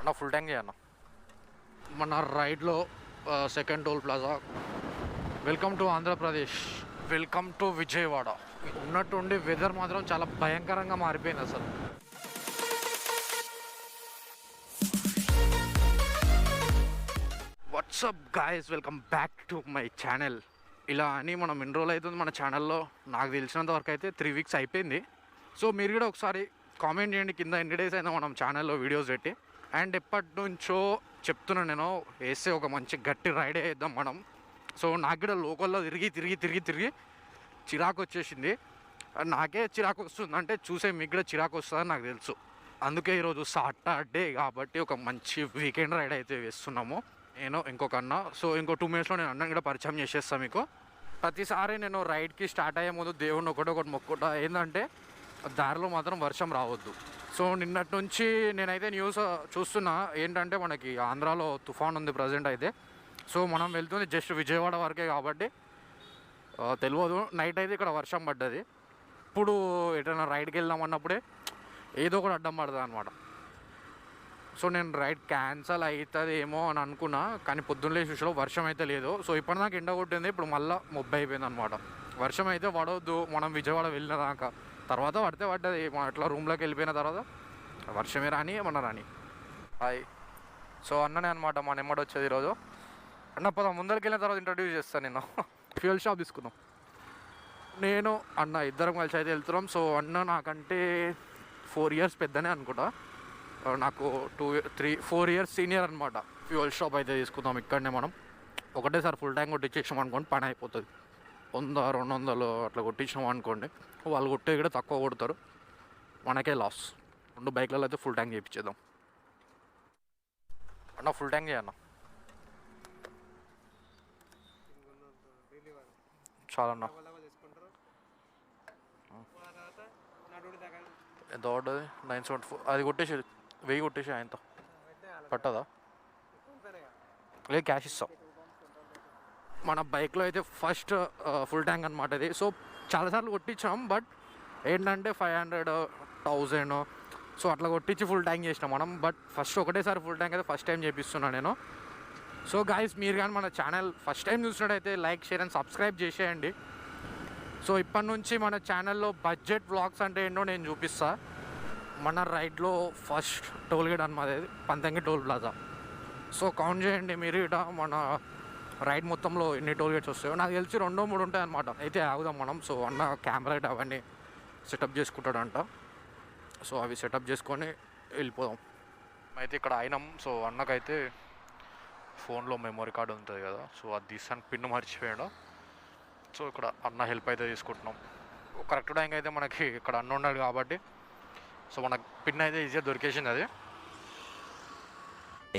అన్న full tank చేయన్న. మన రైడ్లో second toll plaza. Welcome to Andhra Pradesh, welcome to Vijayawada. ఉన్నట్టుండి వెదర్ మాత్రం చాలా భయంకరంగా మారిపోయింది అసలు. What's up guys, welcome back to my channel. ఇలా అని మనం ఎన్ని రోజులు అవుతుంది మన ఛానల్లో, నాకు తెలిసినంత వరకు అయితే 3 వీక్స్ అయిపోయింది. సో మీరు కూడా ఒకసారి కామెంట్ చేయండి కింద ఎన్ని డేస్ అయినా మనం ఛానల్లో వీడియోస్ పెట్టి. అండ్ ఎప్పటి నుంచో చెప్తున్నాను నేను, వేస్తే ఒక మంచి గట్టి రైడే వేద్దాం మనం. సో నాకు కూడా లోకల్లో తిరిగి తిరిగి తిరిగి తిరిగి చిరాకు వచ్చేసింది. నాకే చిరాకు వస్తుంది అంటే చూసే మీకు కూడా చిరాకు వస్తుందని నాకు తెలుసు. అందుకే ఈరోజు సాటర్డే కాబట్టి ఒక మంచి వీకెండ్ రైడ్ అయితే వేస్తున్నాము నేను ఇంకొక అన్న. సో ఇంకో 2 మినిట్స్లో నేను అన్నని కూడా పరిచయం చేసేస్తాను మీకు. ప్రతిసారి నేను రైడ్కి స్టార్ట్ అయ్యే ముందు దేవుడిని ఒకటి మొక్కుట ఏంటంటే దారిలో మాత్రం వర్షం రావద్దు. సో నిన్నటి నుంచి నేనైతే న్యూస్ చూస్తున్నా ఏంటంటే మనకి ఆంధ్రాలో తుఫాన్ ఉంది ప్రజెంట్ అయితే. సో మనం వెళ్తుంది జస్ట్ విజయవాడ వరకే కాబట్టి తెలియదు. నైట్ అయితే ఇక్కడ వర్షం పడ్డది. ఇప్పుడు ఎటైనా రైడ్కి వెళ్దాం అన్నప్పుడే ఏదో ఒకటి అడ్డం పడుతుంది అనమాట. సో నేను రైడ్ క్యాన్సల్ అవుతుంది ఏమో అని అనుకున్నా, కానీ పొద్దున్న చూసిలో వర్షం అయితే లేదు. సో ఇప్పటిదాకా ఎండ కొట్టింది, ఇప్పుడు మళ్ళీ మొబ్బై అయిపోయింది అనమాట. వర్షం అయితే పడవద్దు మనం విజయవాడ వెళ్ళిన దాకా. తర్వాత పడితే పడ్డది, అట్లా రూమ్లోకి వెళ్ళిపోయిన తర్వాత వర్షమే రాని ఏమన్నా రాని. హాయ్. సో అన్ననే అనమాట మా నెమ్మడి వచ్చేది ఈరోజు. అన్న పద ముందరికి వెళ్ళిన తర్వాత ఇంట్రడ్యూస్ చేస్తాను నేను. ఫ్యూయల్ షాప్ తీసుకుందాం. నేను అన్న ఇద్దరం కలిసి అయితే వెళ్తున్నాం. సో అన్న నాకంటే 4 ఇయర్స్ పెద్దనే అనుకుంటా, నాకు 4 ఇయర్స్ సీనియర్ అనమాట. ఫ్యూయల్ షాప్ అయితే తీసుకుందాం ఇక్కడనే మనం. ఒకటేసారి ఫుల్ ట్యాంక్ కొట్టించేసాం అనుకోండి పని అయిపోతుంది. 100-200 అట్లా కొట్టించాం అనుకోండి, వాళ్ళు కొట్టే కూడా తక్కువ కొడతారు, మనకే లాస్. 2 బైక్లలో అయితే ఫుల్ ట్యాంక్ చేయించేద్దాం అన్న. ఫుల్ ట్యాంక్ చేయన్న చాలా అన్న. ఎంత పడ్డది? 974. అది కొట్టేసి 1000 కొట్టేసి ఆయనతో పట్టదా? లేదు క్యాష్ ఇస్తాం. మన బైక్లో అయితే ఫస్ట్ ఫుల్ ట్యాంక్ అనమాట ఇది. సో చాలాసార్లు కొట్టించాం, బట్ ఏంటంటే 500, 1000 సో అట్లా కొట్టించి ఫుల్ ట్యాంక్ చేసినాం మనం. బట్ ఫస్ట్ ఒకటేసారి ఫుల్ ట్యాంక్ అయితే ఫస్ట్ టైం చేపిస్తున్నాను నేను. సో గాయస్, మీరు కానీ మన ఛానల్ ఫస్ట్ టైం చూసినట్టయితే లైక్, షేర్ అండ్ సబ్స్క్రైబ్ చేసేయండి. సో ఇప్పటి నుంచి మన ఛానల్లో బడ్జెట్ వ్లాగ్స్ అంటే ఏంటో నేను చూపిస్తా. మన రైడ్లో ఫస్ట్ టోల్ గేట్ అనమాట Panthangi toll plaza. So count చేయండి మీరు ఇట మన రైడ్ మొత్తంలో ఎన్ని టోల్ గేట్స్ వస్తాయో. నాకు తెలిసి 2-3 ఉంటాయి అనమాట. అయితే ఆగుదాం మనం. సో అన్న కెమెరా అవన్నీ సెటప్ చేసుకుంటాడంట. సో అవి సెటప్ చేసుకొని వెళ్ళిపోదాం. అయితే ఇక్కడ అయినాం. సో అన్నకైతే ఫోన్లో మెమొరీ కార్డు ఉంటుంది కదా, సో అది తీసాను, పిన్ మర్చిపోయాడు. సో ఇక్కడ అన్న హెల్ప్ అయితే తీసుకుంటున్నాం. కరెక్ట్ టైంకి అయితే మనకి ఇక్కడ అన్న ఉన్నాడు కాబట్టి సో మనకు పిన్ అయితే ఈజీగా దొరికేసింది అది.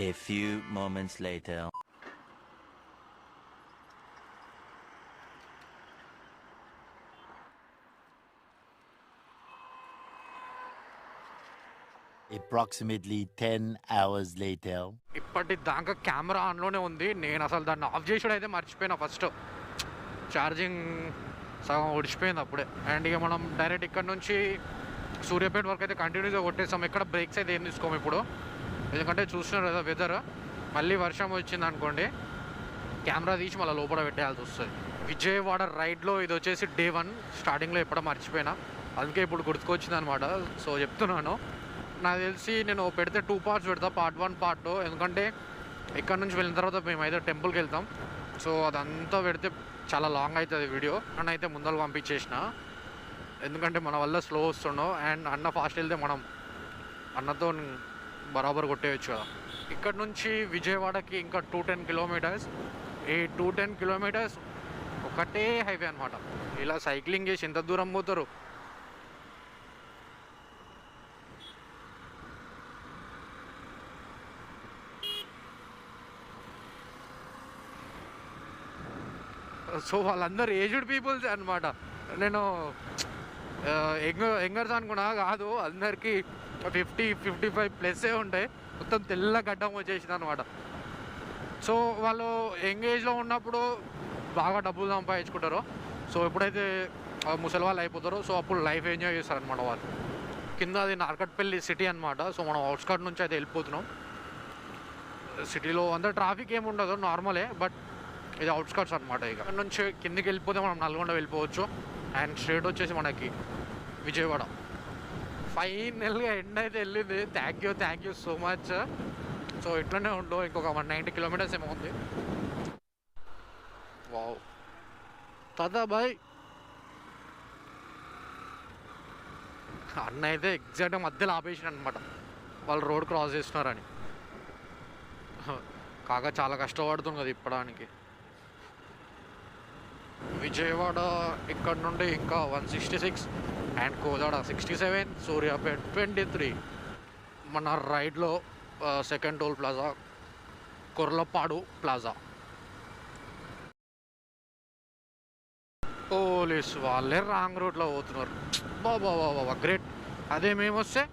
A few moments later. Approximately 10 hours later. ఇప్పటి దాకా కెమెరా ఆన్లోనే ఉంది. నేను అసలు దాన్ని ఆఫ్ చేసాడు అయితే మర్చిపోయినా. ఫస్ట్ ఛార్జింగ్ సగం ఒడిచిపోయింది అప్పుడే. అండ్ ఇక మనం డైరెక్ట్ ఇక్కడ నుంచి సూర్యాపేట వరకు అయితే కంటిన్యూగా కొట్టేస్తాం. ఎక్కడ బ్రేక్స్ అయితే ఏం తీసుకోము ఇప్పుడు, ఎందుకంటే చూస్తున్నారు కదా వెదర్. మళ్ళీ వర్షం వచ్చింది అనుకోండి, కెమెరా తీసి మళ్ళీ లోపల పెట్టేయాల్సి వస్తుంది. విజయవాడ రైడ్లో ఇది వచ్చేసి Day 1. స్టార్టింగ్లో ఎప్పుడో మర్చిపోయినా, అందుకే ఇప్పుడు గుర్తుకొచ్చింది అనమాట. సో చెప్తున్నాను, నాకు తెలిసి నేను పెడితే 2 పార్ట్స్ పెడతా, Part 1, Part 2. ఎందుకంటే ఇక్కడ నుంచి వెళ్ళిన తర్వాత మేమైతే టెంపుల్కి వెళ్తాం. సో అదంతా పెడితే చాలా లాంగ్ అవుతుంది వీడియో. నన్ను అయితే ముందర పంపించేసిన, ఎందుకంటే మన వల్ల స్లో వస్తుండవు. అండ్ అన్న ఫాస్ట్ వెళ్తే మనం అన్నతో బరాబర్ కొట్టేయచ్చు కదా. ఇక్కడ నుంచి విజయవాడకి ఇంకా 210 కిలోమీటర్స్. ఈ 210 కిలోమీటర్స్ ఒకటే హైవే అనమాట. ఇలా సైక్లింగ్ చేసి ఎంత దూరం పోతారు. సో వాళ్ళందరూ ఏజ్డ్ పీపుల్స్ అనమాట. నేను యంగర్స్ అనుకున్నా, కాదు, అందరికీ 50-55+ ఉంటాయి. మొత్తం తెల్ల గడ్డం వచ్చేసింది అనమాట. సో వాళ్ళు యంగ్ ఏజ్లో ఉన్నప్పుడు బాగా డబ్బులు సంపాదించుకుంటారు. సో ఎప్పుడైతే ముసలి వాళ్ళు అయిపోతారో సో అప్పుడు లైఫ్ ఎంజాయ్ చేస్తారనమాట వాళ్ళు. కింద అది నార్కట్పల్లి సిటీ అనమాట. సో మనం అవుట్స్కట్ నుంచి అయితే వెళ్ళిపోతున్నాం. సిటీలో అంత ట్రాఫిక్ ఏమి ఉండదు, నార్మలే. బట్ ఇది అవుట్స్కట్స్ అనమాట. ఇక ఇక్కడ నుంచి కిందికి వెళ్ళిపోతే మనం నల్గొండ వెళ్ళిపోవచ్చు. అండ్ స్ట్రేట్ వచ్చేసి మనకి విజయవాడ. ఫైనల్గా ఎండ్ అయితే వెళ్ళింది. Thank you so much. So ఇట్లనే ఉండు, ఇంకొక 190 కిలోమీటర్స్ ఏమో ఉంది. వావ్ తదా బాయ్. అన్న అయితే ఎగ్జాక్ట్గా మధ్యలో ఆపేసిన అనమాట, వాళ్ళు రోడ్ క్రాస్ చేస్తున్నారని. కాగా చాలా కష్టపడుతుంది కదా ఇప్పడానికి. విజయవాడ ఇక్కడ నుండి ఇంకా 166 అండ్ కోదాడ 67, సూర్యాపేట 23. మన రైడ్లో second toll plaza Korlapadu plaza. Police వాళ్ళే రాంగ్ రూట్లో పోతున్నారు. బాబా గ్రేట్. అదే మేము వస్తే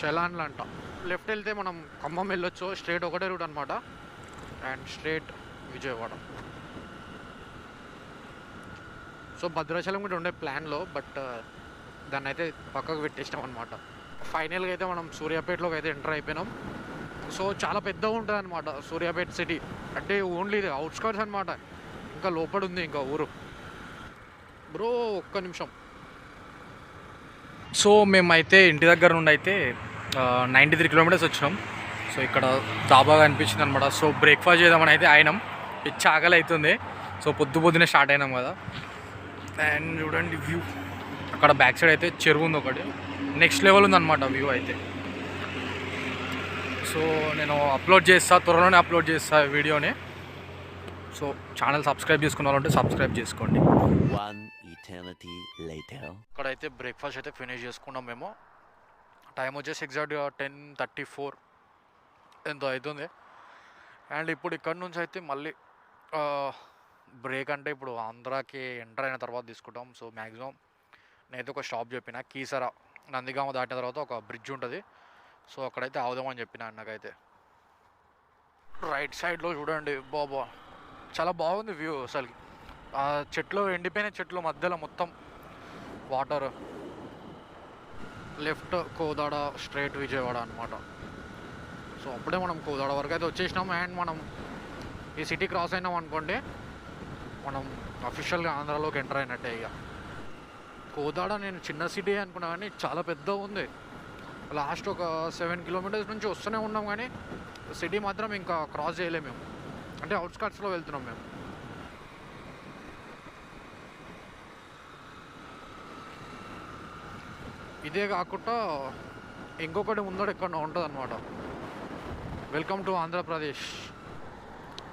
చలాన్లు అంట. లెఫ్ట్ వెళ్తే మనం ఖమ్మం వెళ్ళొచ్చు, స్ట్రేట్ ఒకటే రూట్ అనమాట. And straight Vijayawada. So Bhadrachalam కూడా ఉండే ప్లాన్లో, బట్ దాన్ని అయితే పక్కకు పెట్టేసినాం అనమాట. ఫైనల్గా అయితే మనం సూర్యాపేటలోకి అయితే ఎంటర్ అయిపోయినాం. సో చాలా పెద్దగా ఉంటుంది అనమాట సూర్యాపేట సిటీ. అంటే ఓన్లీ ఇది అవుట్స్కట్స్ అనమాట, ఇంకా లోపల ఉంది ఇంకా ఊరు. బ్రో ఒక్క నిమిషం. సో మేమైతే ఇంటి దగ్గర నుండి అయితే 93 కిలోమీటర్స్ వచ్చినాం. సో ఇక్కడ దాబాగా అనిపించింది అనమాట. సో బ్రేక్ఫాస్ట్ చేద్దామని అయితే అయినాం. పిచ్చి ఆకలి అవుతుంది. సో పొద్దునే స్టార్ట్ అయినాం కదా. అండ్ చూడండి వ్యూ, అక్కడ బ్యాక్ సైడ్ అయితే చెరువు ఉంది ఒకటి, నెక్స్ట్ లెవెల్ ఉందన్నమాట వ్యూ అయితే. సో నేను త్వరలోనే అప్లోడ్ చేస్తా వీడియోని. సో ఛానల్ సబ్స్క్రైబ్ చేసుకున్న వాళ్ళంటే సబ్స్క్రైబ్ చేసుకోండి. ఇక్కడైతే బ్రేక్ఫాస్ట్ అయితే ఫినిష్ చేసుకున్నాం మేము. టైం వచ్చేసి ఎగ్జాక్ట్గా 10:34 ఎంతో అవుతుంది. అండ్ ఇప్పుడు ఇక్కడ నుంచి అయితే మళ్ళీ బ్రేక్ అంటే ఇప్పుడు ఆంధ్రాకి ఎంటర్ అయిన తర్వాత తీసుకుంటాం. సో మ్యాక్సిమం నేనైతే ఒక స్టాప్ చెప్పిన, కీసర నందిగామ దాటిన తర్వాత ఒక బ్రిడ్జ్ ఉంటుంది. సో అక్కడైతే ఆగుదామని చెప్పిన అన్నకైతే. రైట్ సైడ్లో చూడండి బాబా, చాలా బాగుంది వ్యూ అసలు. ఆ చెట్లు, ఎండిపోయిన చెట్లు మధ్యలో మొత్తం water. Left Kodad, straight Vijayawada అనమాట. సో అప్పుడే మనం కోదాడ వరకు అయితే వచ్చేసినాం. అండ్ మనం ఈ సిటీ క్రాస్ అయినాం అనుకోండి, మనం అఫీషియల్గా ఆంధ్రాలోకి ఎంటర్ అయినట్టే. ఇక కోదాడ నేను చిన్న సిటీ అనుకున్నా కానీ చాలా పెద్ద ఉంది. లాస్ట్ ఒక 7 కిలోమీటర్స్ నుంచి వస్తూనే ఉన్నాం కానీ సిటీ మాత్రం ఇంకా క్రాస్ చేయలేము మేము. అంటే అవుట్స్కట్స్లో వెళ్తున్నాం మేము. ఇదే కాకుండా ఇంకొకటి ముందర ఎక్కడ ఉంటుంది అనమాట. Welcome to Andhra Pradesh.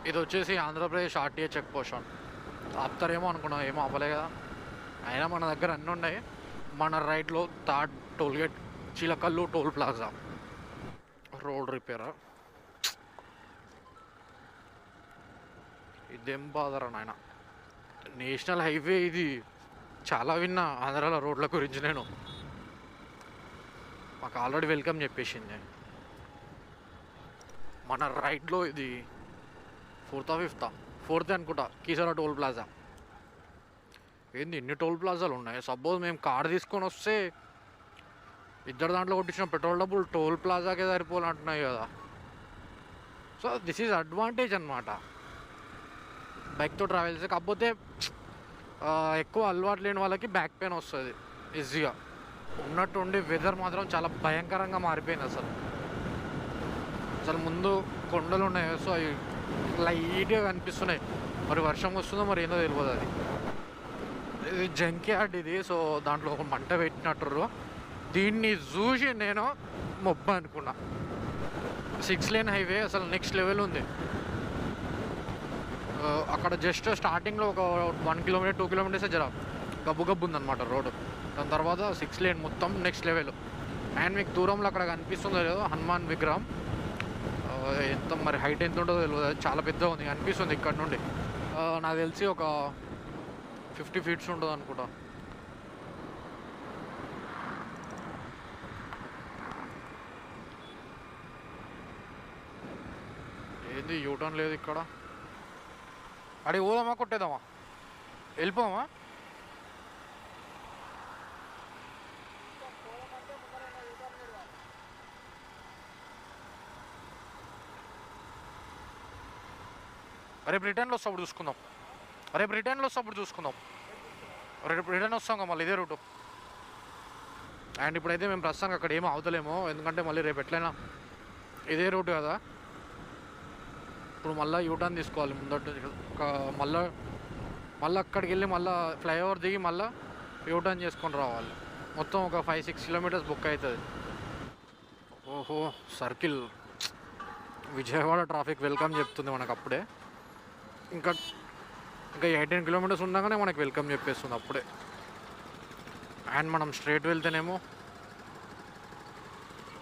ఇది వచ్చేసి ఆంధ్రప్రదేశ్ ఆర్టీఏ చెక్ పోస్ట్. ఆపుతారేమో అనుకున్నాం, ఏమో ఆపలే కదా. అయినా మన దగ్గర అన్నీ ఉన్నాయి. మన రైట్లో third tollgate Chilakallu toll plaza. Road రిపేరా, ఇదేం బాధరా నాయన. నేషనల్ హైవే ఇది. చాలా విన్నా ఆంధ్రాలో రోడ్ల గురించి నేను. మాకు ఆల్రెడీ వెల్కమ్ చెప్పేసింది. మన రైట్లో ఇది 4th or 5th, 4th అనుకుంటా, కీసర టోల్ ప్లాజా. ఏంది ఇన్ని టోల్ ప్లాజాలు ఉన్నాయి? సపోజ్ మేము కార్ తీసుకొని వస్తే ఇద్దరు దాంట్లో కొట్టించిన పెట్రోల్ డబ్బులు టోల్ ప్లాజాకే సరిపోవాలంటున్నాయి కదా. సో దిస్ ఈజ్ అడ్వాంటేజ్ అనమాట బైక్తో ట్రావెల్ చేస్తే. కాకపోతే ఎక్కువ అలవాటు లేని వాళ్ళకి బ్యాక్ పెయిన్ వస్తుంది ఈజీగా. ఉన్నట్టుండి వెదర్ మాత్రం చాలా భయంకరంగా మారిపోయింది అసలు. ముందు కొండలు ఉన్నాయి, సో అవి లైట్గా కనిపిస్తున్నాయి. మరి వర్షం వస్తుందో మరి ఏందో తెలియదు. అది ఇది జంక్ యార్డ్ ఇది. సో దాంట్లో ఒక మంట పెట్టినట్టు. దీన్ని చూసి నేను మొబ్బ అనుకున్నా. 6 lane హైవే అసలు నెక్స్ట్ లెవెల్ ఉంది. అక్కడ జస్ట్ స్టార్టింగ్లో ఒక 1 kilometer 2 kilometers జర గబ్బు ఉందన్నమాట రోడ్డు. దాని తర్వాత 6 lane మొత్తం నెక్స్ట్ లెవెల్. అండ్ మీకు దూరంలో అక్కడ కనిపిస్తుందో లేదో హనుమాన్ విగ్రహం. ఎంత మరి హైట్ ఎంత ఉంటుందో తెలియదు, చాలా పెద్దగా ఉంది అనిపిస్తుంది ఇక్కడ నుండి. నాకు తెలిసి ఒక 50 feet ఉంటుంది అనుకుంటా. ఏంది యూటర్న్ లేదు ఇక్కడ. అడిగి పోదామా కొట్టేద్దామా, వెళ్ళిపోమా? రేపు రిటర్న్లో వస్తాప్పుడు చూసుకుందాం. రేపు రిటర్న్లో వస్తాప్పుడు చూసుకుందాం. రేపు రిటర్న్ వస్తాం మళ్ళీ ఇదే రూటు. అండ్ ఇప్పుడైతే మేము ప్రస్తుతానికి అక్కడ ఏమో అవుతలేమో, ఎందుకంటే మళ్ళీ రేపు ఎట్లయినా ఇదే రూట్ కదా. ఇప్పుడు మళ్ళీ యూటర్న్ తీసుకోవాలి ముందట. మళ్ళీ అక్కడికి వెళ్ళి మళ్ళీ ఫ్లైఓవర్ దిగి మళ్ళీ యూటర్న్ చేసుకొని రావాలి. మొత్తం ఒక 5-6 కిలోమీటర్స్ బుక్ అవుతుంది. ఓహో సర్కిల్ విజయవాడ ట్రాఫిక్ వెల్కమ్ చెప్తుంది మనకు అప్పుడే. ఇంకా 18 కిలోమీటర్స్ ఉండగానే మనకు వెల్కమ్ చెప్పేస్తుంది అప్పుడే. అండ్ మనం స్ట్రైట్ వెళ్తేనేమో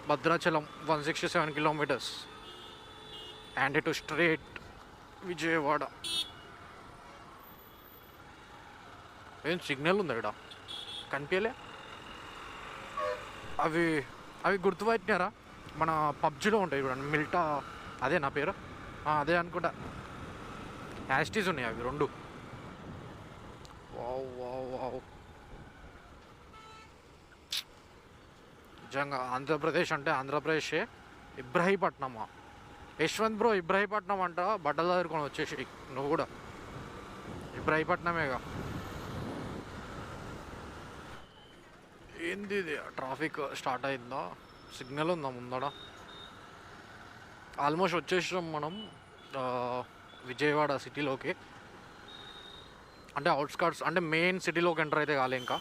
భద్రాచలం 167 కిలోమీటర్స్. అండ్ ఇటు స్ట్రైట్ విజయవాడ. ఏం సిగ్నల్ ఉంది ఇక్కడ కనిపించలే. అవి గుర్తుపట్టినారా, మన పబ్జీలో ఉంటాయి చూడండి మిల్టా, అదే నా పేరు, అదే అనుకుంటా. యాస్టీస్ ఉన్నాయి అవి రెండు. Wow wow wow. నిజంగా ఆంధ్రప్రదేశ్ అంటే ఆంధ్రప్రదేశే. ఇబ్రహీపట్నమా యశ్వంత్ బ్రో, ఇబ్రహీపట్నం అంట. బట్టలు దగ్గరుకొని వచ్చేసి నువ్వు కూడా ఇబ్రహీపట్నమేగా. ఏంది ఇది ట్రాఫిక్ స్టార్ట్ అయిందా? సిగ్నల్ ఉందా ముందడ? ఆల్మోస్ట్ వచ్చేసాం మనం విజయవాడ సిటీలోకి. అంటే అవుట్స్కర్ట్స్, అంటే మెయిన్ సిటీలోకి ఎంటర్ అయితే కాలే ఇంకా.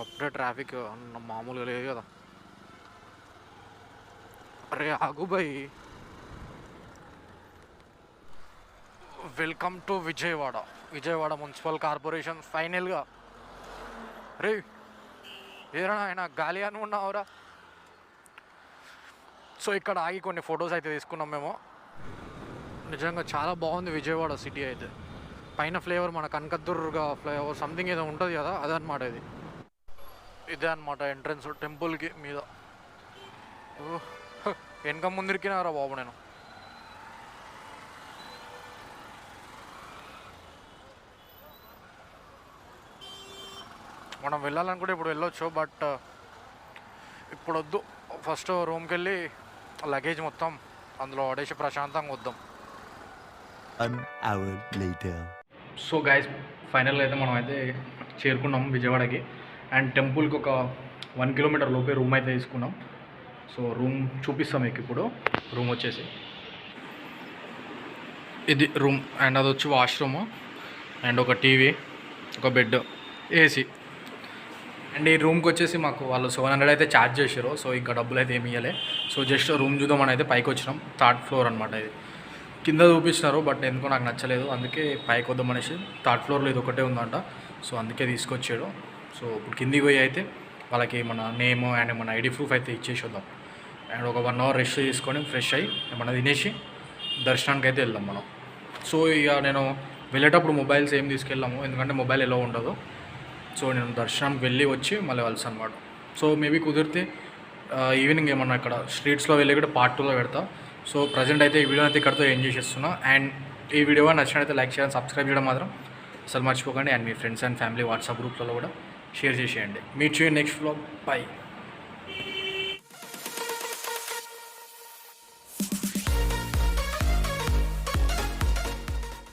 అప్పుడే ట్రాఫిక్ అన్న మామూలుగా లేదు కదా. అరే ఆగుబాయ్. Welcome to Vijayawada municipal corporation ఫైనల్గా. రే ఏదైనా ఆయన గాలి అని ఉన్నావురా. సో ఇక్కడ ఆగి కొన్ని ఫొటోస్ అయితే తీసుకున్నాం మేము. నిజంగా చాలా బాగుంది విజయవాడ సిటీ అయితే. పైన ఫ్లేవర్ మన కనకదుర్గా ఫ్లేవర్ సంథింగ్ ఏదో ఉంటుంది కదా, అదనమాట ఇది. ఇదే అనమాట ఎంట్రన్స్ టెంపుల్కి మీద. వెనక ముందరికినారా బాబు నేను. మనం వెళ్ళాలనుకుంటే ఇప్పుడు వెళ్ళొచ్చు, బట్ ఇప్పుడు వద్దు. ఫస్ట్ రూమ్కి వెళ్ళి లగేజ్ మొత్తం అందులో పడేసి ప్రశాంతంగా వద్దాం. 1 hour later. సో గైస్ ఫైనల్గా అయితే మనం అయితే చేరుకున్నాం విజయవాడకి. అండ్ టెంపుల్కి ఒక 1 కిలోమీటర్ లోపే రూమ్ అయితే తీసుకున్నాం. సో రూమ్ చూపిస్తాం మీకు ఇప్పుడు. రూమ్ వచ్చేసి ఇది రూమ్. అండ్ అది వచ్చి వాష్రూమ్ అండ్ ఒక టీవీ, ఒక బెడ్, ఏసీ. అండ్ ఈ రూమ్కి వచ్చేసి మాకు వాళ్ళు 700 అయితే ఛార్జ్ చేశారు. సో ఇంకా డబ్బులు అయితే ఏమి ఇవ్వలే. సో జస్ట్ రూమ్ చూద్దామని అయితే పైకి వచ్చినాం. 3rd ఫ్లోర్ అనమాట ఇది. కింద చూపించినారు బట్ ఎందుకో నాకు నచ్చలేదు, అందుకే పైకి వద్దామనేసి. 3rd ఫ్లోర్లో ఇది ఒకటే ఉందంట, సో అందుకే తీసుకొచ్చాడు. సో ఇప్పుడు కిందికి పోయి అయితే వాళ్ళకి మన నేమ్ అండ్ మన ఐడి ప్రూఫ్ అయితే ఇచ్చేసి వద్దాం. అండ్ ఒక 1 అవర్ రెస్ట్ తీసుకొని ఫ్రెష్ అయ్యి ఏమన్నా తినేసి దర్శనానికి అయితే వెళ్దాం మనం. సో ఇక నేను వెళ్ళేటప్పుడు మొబైల్స్ ఏం తీసుకెళ్ళాము, ఎందుకంటే మొబైల్ ఎలా ఉండదు. సో నేను దర్శనానికి వెళ్ళి వచ్చి మళ్ళీ వెళ్తాను అనమాట. సో మేబీ కుదిరితే ఈవినింగ్ ఏమన్నా ఇక్కడ స్ట్రీట్స్లో వెళ్ళి కూడా Part 2లో పెడతా. సో ప్రజెంట్ అయితే ఈ వీడియో అయితే ఇక్కడితో ఎంజాయ్ చేస్తున్నా. అండ్ ఈ వీడియో నచ్చినట్లయితే లైక్ చేయాలి, సబ్స్క్రైబ్ చేయడం మాత్రం అసలు మర్చిపోకండి. అండ్ మీ ఫ్రెండ్స్ అండ్ ఫ్యామిలీ వాట్సాప్ గ్రూప్లలో కూడా షేర్ చేసేయండి. మీట్ చేయండి నెక్స్ట్ వ్లాగ్. బై.